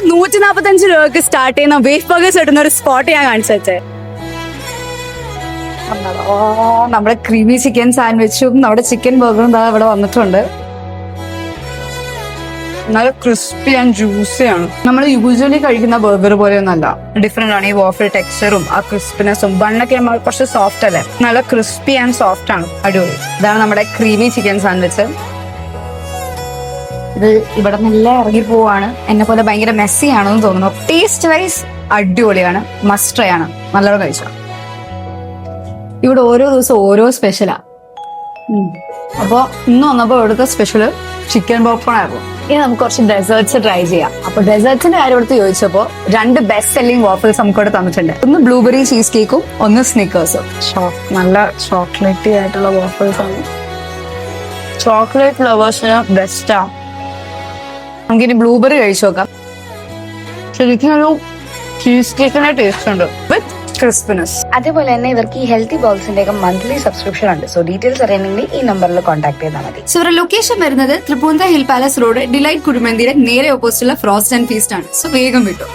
₹145 start ചെയ്യുന്ന വേഫ് burgers കിട്ടുന്ന ഒരു സ്പോട്ട് ഞാൻ കാണിച്ചു വെച്ചേ. നമ്മുടെ ക്രീമി ചിക്കൻ സാൻഡ്വിച്ചും നമ്മുടെ ചിക്കൻ ബർഗറും ഇവിടെ വന്നിട്ടുണ്ട്. നല്ല ക്രിസ്പി ആൻഡ് ജ്യൂസി ആണ്. നമ്മൾ യൂഷ്വലി കഴിക്കുന്ന ബർഗർ പോലെയൊന്നല്ല, ഡിഫറെന്റ് ആണ്. ഈ വാഫിൾ ടെക്സ്ചറും ആ ക്രിസ്പിനെസ്സും. ബണ്ണൊക്കെ നമ്മൾ കുറച്ച് സോഫ്റ്റ് അല്ലേ, നല്ല ക്രിസ്പി ആൻഡ് സോഫ്റ്റ് ആണ്. അടിപൊളി. ഇതാണ് നമ്മുടെ ക്രീമി ചിക്കൻ സാൻഡ്വിച്ച്. ഇത് ഇവിടെ നല്ല ഇറങ്ങി പോവാണ്. എന്നെ പോലെ ഭയങ്കര മെസ്സി ആണെന്ന് തോന്നുന്നു. ടേസ്റ്റ് വൈസ് അടിപൊളിയാണ്, മസ്റ്റ് ട്രൈ ആണ്. നല്ലോണം കഴിച്ചോ. ഇവിടെ ഓരോ ദിവസം ഓരോ സ്പെഷ്യലാ. അപ്പൊ ഇന്ന് വന്നപ്പോ ഇവിടുത്തെ സ്പെഷ്യല് ചിക്കൻ പോപ്കോൺ ആയിരുന്നു. ഇനി നമുക്ക് കുറച്ച് ഡെസേർട്സ് ട്രൈ ചെയ്യാം. അപ്പൊ ഡെസേർട്സിന്റെ കാര്യം എടുത്ത് ചോദിച്ചപ്പോ 2 ബെസ്റ്റ് സെല്ലിംഗ് വാഫിൾസ് നമുക്ക് ഇവിടെ തന്നിട്ടുണ്ട്. ഒന്ന് ബ്ലൂബെറി ചീസ് കേക്കും, ഒന്ന് സ്നിക്കേഴ്സും. നല്ല ചോക്ലേറ്റി ആയിട്ടുള്ള വാഫിൾസ് ആണ്. ചോക്ലേറ്റ് ലവേഴ്സിന് ബെസ്റ്റാ. നമുക്കിനി ബ്ലൂബെറി കഴിച്ചു നോക്കാം. ശരിക്കും ഒരു ചീസ് കേക്കിന്റെ ടേസ്റ്റ് ഉണ്ട് വിത്ത് ക്രിസ്പിനെസ്. അതേപോലെ തന്നെ ഇവർക്ക് ഈ ഹെൽത്തി ബോൾസിന്റെ ഒക്കെ മന്ത്ലി സബ്സ്ക്രിപ്ഷൻ ഉണ്ട്. സോ ഡീറ്റെയിൽസ് അറിയണമെങ്കിൽ ഈ നമ്പറിൽ കോൺടാക്ട് ചെയ്താൽ മതി. സോ ഇവരുടെ ലൊക്കേഷൻ വരുന്നത് Tripunithura hill palace road delight കുഴിമന്തിയുടെ നേരെ ഓപ്പോസിറ്റുള്ള ഫ്രോസ്റ്റ് ആൻഡ് ഫീസ്റ്റ് ആണ്. സോ വേഗം വിട്ടു.